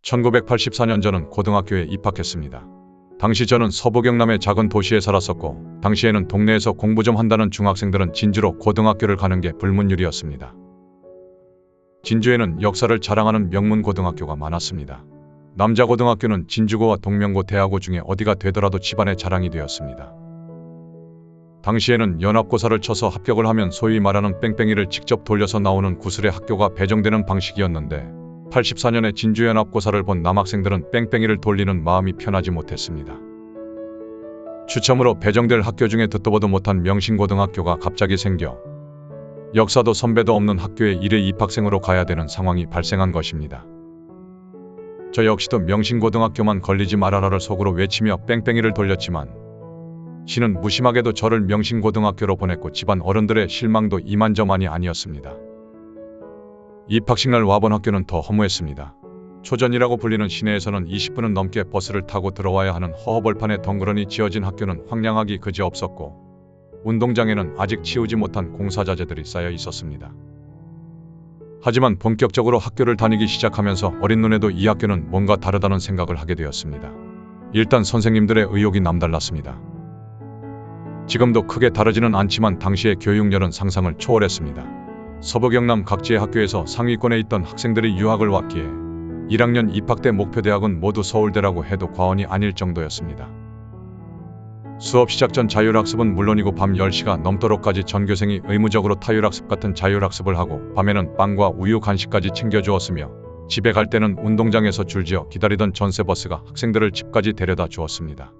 1984년 저는 고등학교에 입학했습니다. 당시 저는 서부 경남의 작은 도시에 살았었고 당시에는 동네에서 공부 좀 한다는 중학생들은 진주로 고등학교를 가는 게 불문율이었습니다. 진주에는 역사를 자랑하는 명문 고등학교가 많았습니다. 남자 고등학교는 진주고와 동명고, 대하고 중에 어디가 되더라도 집안의 자랑이 되었습니다. 당시에는 연합고사를 쳐서 합격을 하면 소위 말하는 뺑뺑이를 직접 돌려서 나오는 구슬의 학교가 배정되는 방식이었는데 84년에 진주연합고사를 본 남학생들은 뺑뺑이를 돌리는 마음이 편하지 못했습니다. 추첨으로 배정될 학교 중에 듣도 보도 못한 명신고등학교가 갑자기 생겨 역사도 선배도 없는 학교에 일회 입학생으로 가야 되는 상황이 발생한 것입니다. 저 역시도 명신고등학교만 걸리지 말아라를 속으로 외치며 뺑뺑이를 돌렸지만 시는 무심하게도 저를 명신고등학교로 보냈고 집안 어른들의 실망도 이만저만이 아니었습니다. 입학식 날 와본 학교는 더 허무했습니다. 초전이라고 불리는 시내에서는 20분은 넘게 버스를 타고 들어와야 하는 허허벌판에 덩그러니 지어진 학교는 황량하기 그지없었고 운동장에는 아직 치우지 못한 공사자재들이 쌓여 있었습니다. 하지만 본격적으로 학교를 다니기 시작하면서 어린 눈에도 이 학교는 뭔가 다르다는 생각을 하게 되었습니다. 일단 선생님들의 의욕이 남달랐습니다. 지금도 크게 다르지는 않지만 당시의 교육열은 상상을 초월했습니다. 서부 경남 각지의 학교에서 상위권에 있던 학생들이 유학을 왔기에 1학년 입학 때 목표 대학은 모두 서울대라고 해도 과언이 아닐 정도였습니다. 수업 시작 전 자율학습은 물론이고 밤 10시가 넘도록까지 전교생이 의무적으로 타율학습 같은 자율학습을 하고 밤에는 빵과 우유 간식까지 챙겨주었으며 집에 갈 때는 운동장에서 줄지어 기다리던 전세버스가 학생들을 집까지 데려다 주었습니다.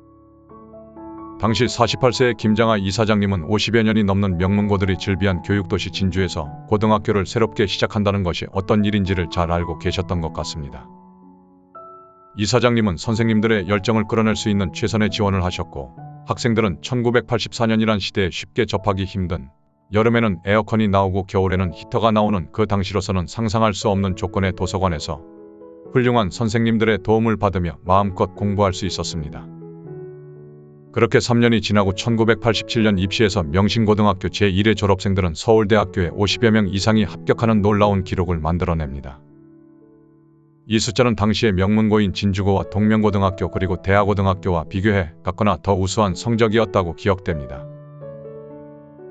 당시 48세의 김장하 이사장님은 50여 년이 넘는 명문고들이 즐비한 교육도시 진주에서 고등학교를 새롭게 시작한다는 것이 어떤 일인지를 잘 알고 계셨던 것 같습니다. 이사장님은 선생님들의 열정을 끌어낼 수 있는 최선의 지원을 하셨고 학생들은 1984년이란 시대에 쉽게 접하기 힘든 여름에는 에어컨이 나오고 겨울에는 히터가 나오는 그 당시로서는 상상할 수 없는 조건의 도서관에서 훌륭한 선생님들의 도움을 받으며 마음껏 공부할 수 있었습니다. 그렇게 3년이 지나고 1987년 입시에서 명신고등학교 제1회 졸업생들은 서울대학교에 50여 명 이상이 합격하는 놀라운 기록을 만들어냅니다. 이 숫자는 당시의 명문고인 진주고와 동명고등학교 그리고 대하고등학교와 비교해 같거나 더 우수한 성적이었다고 기억됩니다.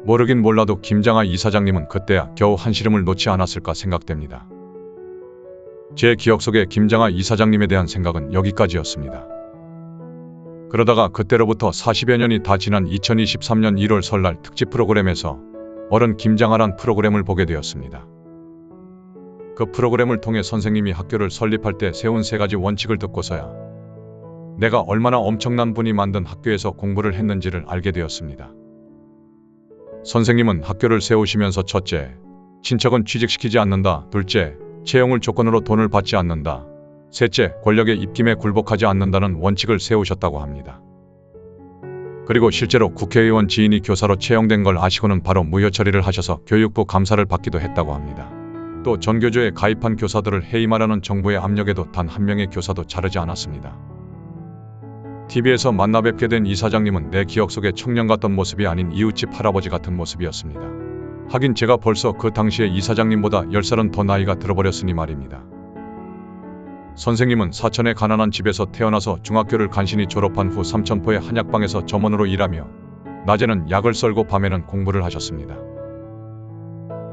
모르긴 몰라도 김장하 이사장님은 그때야 겨우 한시름을 놓지 않았을까 생각됩니다. 제 기억 속에 김장하 이사장님에 대한 생각은 여기까지였습니다. 그러다가 그때로부터 40여 년이 다 지난 2023년 1월 설날 특집 프로그램에서 어른 김장하란 프로그램을 보게 되었습니다. 그 프로그램을 통해 선생님이 학교를 설립할 때 세운 3가지 원칙을 듣고서야 내가 얼마나 엄청난 분이 만든 학교에서 공부를 했는지를 알게 되었습니다. 선생님은 학교를 세우시면서 첫째, 친척은 취직시키지 않는다. 둘째, 채용을 조건으로 돈을 받지 않는다. 셋째, 권력의 입김에 굴복하지 않는다는 원칙을 세우셨다고 합니다. 그리고 실제로 국회의원 지인이 교사로 채용된 걸 아시고는 바로 무효 처리를 하셔서 교육부 감사를 받기도 했다고 합니다. 또 전교조에 가입한 교사들을 해임하라는 정부의 압력에도 단 한 명의 교사도 자르지 않았습니다. TV에서 만나 뵙게 된 이사장님은 내 기억 속에 청년 같던 모습이 아닌 이웃집 할아버지 같은 모습이었습니다. 하긴 제가 벌써 그 당시에 이사장님보다 10살은 더 나이가 들어버렸으니 말입니다. 선생님은 사천의 가난한 집에서 태어나서 중학교를 간신히 졸업한 후 삼천포의 한약방에서 점원으로 일하며 낮에는 약을 썰고 밤에는 공부를 하셨습니다.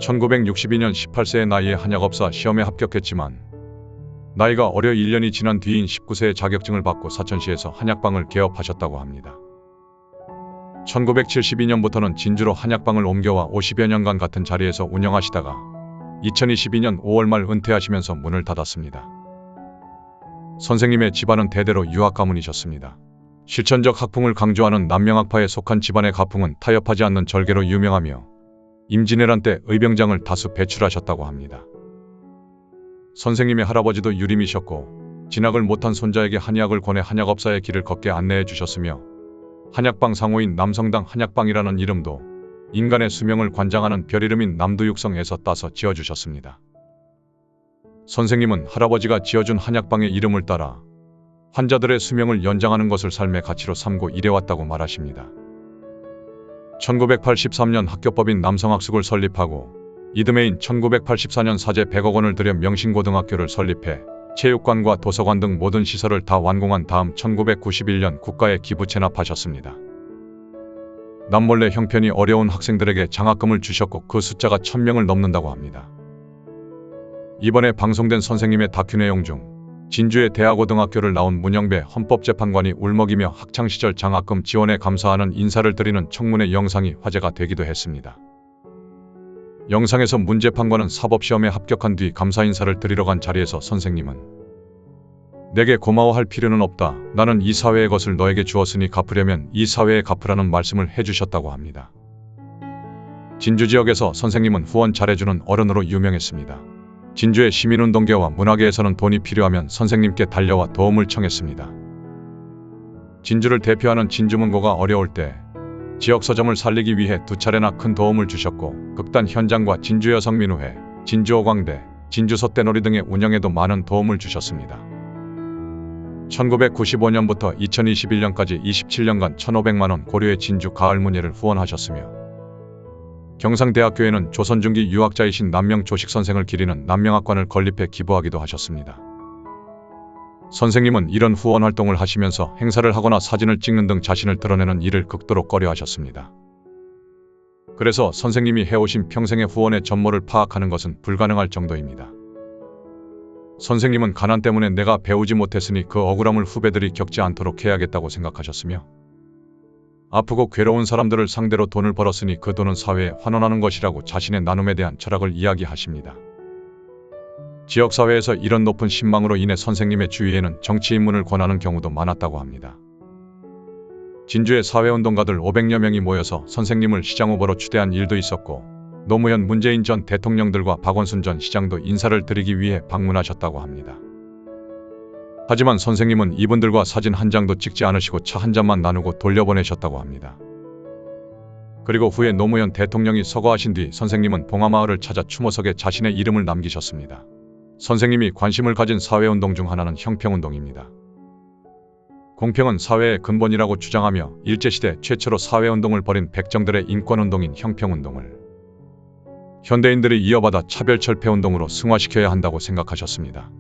1962년 18세의 나이에 한약업사 시험에 합격했지만 나이가 어려 1년이 지난 뒤인 19세에 자격증을 받고 사천시에서 한약방을 개업하셨다고 합니다. 1972년부터는 진주로 한약방을 옮겨와 50여 년간 같은 자리에서 운영하시다가 2022년 5월 말 은퇴하시면서 문을 닫았습니다. 선생님의 집안은 대대로 유학 가문이셨습니다. 실천적 학풍을 강조하는 남명학파에 속한 집안의 가풍은 타협하지 않는 절개로 유명하며 임진왜란 때 의병장을 다수 배출하셨다고 합니다. 선생님의 할아버지도 유림이셨고 진학을 못한 손자에게 한의학을 권해 한약업사의 길을 걷게 안내해 주셨으며 한약방 상호인 남성당 한약방이라는 이름도 인간의 수명을 관장하는 별이름인 남두육성에서 따서 지어주셨습니다. 선생님은 할아버지가 지어준 한약방의 이름을 따라 환자들의 수명을 연장하는 것을 삶의 가치로 삼고 일해왔다고 말하십니다. 1983년 학교법인 남성학숙을 설립하고 이듬해인 1984년 사제 100억 원을 들여 명신고등학교를 설립해 체육관과 도서관 등 모든 시설을 다 완공한 다음 1991년 국가에 기부 체납하셨습니다. 남몰래 형편이 어려운 학생들에게 장학금을 주셨고 그 숫자가 1000명을 넘는다고 합니다. 이번에 방송된 선생님의 다큐 내용 중 진주의 대하고등학교를 나온 문영배 헌법재판관이 울먹이며 학창시절 장학금 지원에 감사하는 인사를 드리는 청문회 영상이 화제가 되기도 했습니다. 영상에서 문 재판관은 사법시험에 합격한 뒤 감사 인사를 드리러 간 자리에서 선생님은 "내게 고마워할 필요는 없다. 나는 이 사회의 것을 너에게 주었으니 갚으려면 이 사회에 갚으라는 말씀을 해주셨다고 합니다. 진주 지역에서 선생님은 후원 잘해주는 어른으로 유명했습니다. 진주의 시민운동계와 문화계에서는 돈이 필요하면 선생님께 달려와 도움을 청했습니다. 진주를 대표하는 진주문고가 어려울 때 지역 서점을 살리기 위해 2차례나 큰 도움을 주셨고 극단 현장과 진주여성민우회, 진주오광대, 진주솥대놀이 등의 운영에도 많은 도움을 주셨습니다. 1995년부터 2021년까지 27년간 1,500만원 고려의 진주 가을문예를 후원하셨으며 경상대학교에는 조선중기 유학자이신 남명 조식선생을 기리는 남명학관을 건립해 기부하기도 하셨습니다. 선생님은 이런 후원 활동을 하시면서 행사를 하거나 사진을 찍는 등 자신을 드러내는 일을 극도로 꺼려하셨습니다. 그래서 선생님이 해오신 평생의 후원의 전모를 파악하는 것은 불가능할 정도입니다. 선생님은 가난 때문에 내가 배우지 못했으니 그 억울함을 후배들이 겪지 않도록 해야겠다고 생각하셨으며 아프고 괴로운 사람들을 상대로 돈을 벌었으니 그 돈은 사회에 환원하는 것이라고 자신의 나눔에 대한 철학을 이야기하십니다. 지역사회에서 이런 높은 신망으로 인해 선생님의 주위에는 정치 입문을 권하는 경우도 많았다고 합니다. 진주의 사회운동가들 500여 명이 모여서 선생님을 시장후보로 추대한 일도 있었고 노무현 문재인 전 대통령들과 박원순 전 시장도 인사를 드리기 위해 방문하셨다고 합니다. 하지만 선생님은 이분들과 사진 한 장도 찍지 않으시고 차 한 잔만 나누고 돌려보내셨다고 합니다. 그리고 후에 노무현 대통령이 서거하신 뒤 선생님은 봉하마을을 찾아 추모석에 자신의 이름을 남기셨습니다. 선생님이 관심을 가진 사회운동 중 하나는 형평운동입니다. 공평은 사회의 근본이라고 주장하며 일제시대 최초로 사회운동을 벌인 백정들의 인권운동인 형평운동을 현대인들이 이어받아 차별철폐운동으로 승화시켜야 한다고 생각하셨습니다.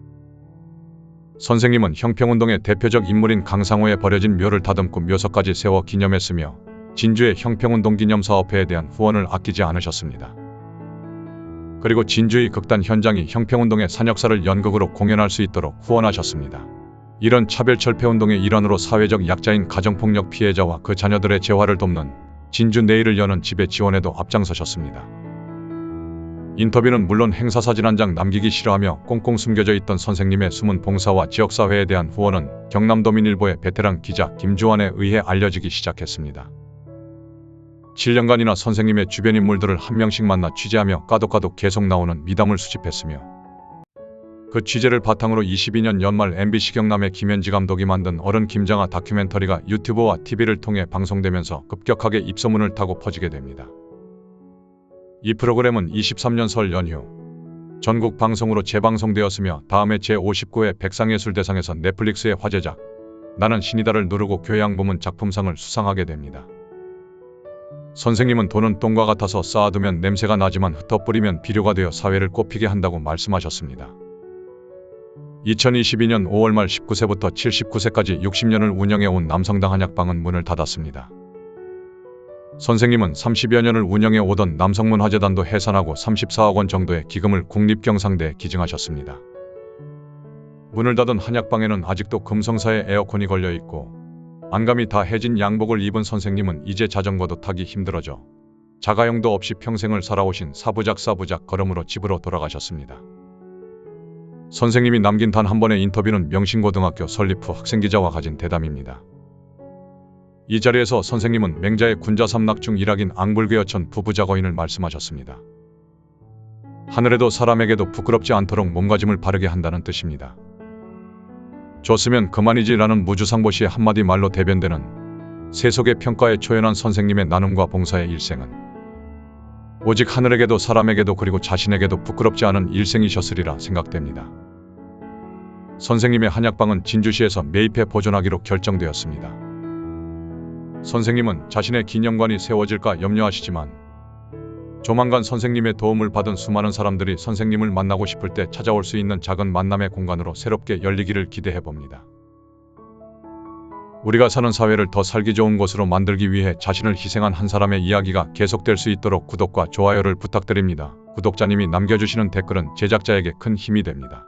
선생님은 형평운동의 대표적 인물인 강상호의 버려진 묘를 다듬고 묘석까지 세워 기념했으며 진주의 형평운동기념사업회에 대한 후원을 아끼지 않으셨습니다. 그리고 진주의 극단 현장이 형평운동의 산역사를 연극으로 공연할 수 있도록 후원하셨습니다. 이런 차별철폐운동의 일환으로 사회적 약자인 가정폭력 피해자와 그 자녀들의 재활을 돕는 진주 내일을 여는 집의 지원에도 앞장서셨습니다. 인터뷰는 물론 행사사진 한 장 남기기 싫어하며 꽁꽁 숨겨져 있던 선생님의 숨은 봉사와 지역사회에 대한 후원은 경남도민일보의 베테랑 기자 김주환에 의해 알려지기 시작했습니다. 7년간이나 선생님의 주변 인물들을 한 명씩 만나 취재하며 까독까독 계속 나오는 미담을 수집했으며 그 취재를 바탕으로 22년 연말 MBC 경남의 김현지 감독이 만든 어른 김장하 다큐멘터리가 유튜브와 TV를 통해 방송되면서 급격하게 입소문을 타고 퍼지게 됩니다. 이 프로그램은 23년 설 연휴 전국 방송으로 재방송되었으며 다음해 제59회 백상예술대상에서 넷플릭스의 화제작 나는 신이다를 누르고 교양 부문 작품상을 수상하게 됩니다. 선생님은 돈은 똥과 같아서 쌓아두면 냄새가 나지만 흩어뿌리면 비료가 되어 사회를 꽃피게 한다고 말씀하셨습니다. 2022년 5월 말 19세부터 79세까지 60년을 운영해온 남성당 한약방은 문을 닫았습니다. 선생님은 30여 년을 운영해 오던 남성문화재단도 해산하고 34억 원 정도의 기금을 국립경상대에 기증하셨습니다. 문을 닫은 한약방에는 아직도 금성사에 에어컨이 걸려 있고 안감이 다 해진 양복을 입은 선생님은 이제 자전거도 타기 힘들어져 자가용도 없이 평생을 살아오신 사부작 걸음으로 집으로 돌아가셨습니다. 선생님이 남긴 단 한 번의 인터뷰는 명신고등학교 설립 후 학생기자와 가진 대담입니다. 이 자리에서 선생님은 맹자의 군자삼락 중 일학인 앙불괴어천 부부자거인을 말씀하셨습니다. 하늘에도 사람에게도 부끄럽지 않도록 몸가짐을 바르게 한다는 뜻입니다. 줬으면 그만이지 라는 무주상보시의 한마디 말로 대변되는 세속의 평가에 초연한 선생님의 나눔과 봉사의 일생은 오직 하늘에게도 사람에게도 그리고 자신에게도 부끄럽지 않은 일생이셨으리라 생각됩니다. 선생님의 한약방은 진주시에서 매입해 보존하기로 결정되었습니다. 선생님은 자신의 기념관이 세워질까 염려하시지만 조만간 선생님의 도움을 받은 수많은 사람들이 선생님을 만나고 싶을 때 찾아올 수 있는 작은 만남의 공간으로 새롭게 열리기를 기대해 봅니다. 우리가 사는 사회를 더 살기 좋은 곳으로 만들기 위해 자신을 희생한 한 사람의 이야기가 계속될 수 있도록 구독과 좋아요를 부탁드립니다. 구독자님이 남겨주시는 댓글은 제작자에게 큰 힘이 됩니다.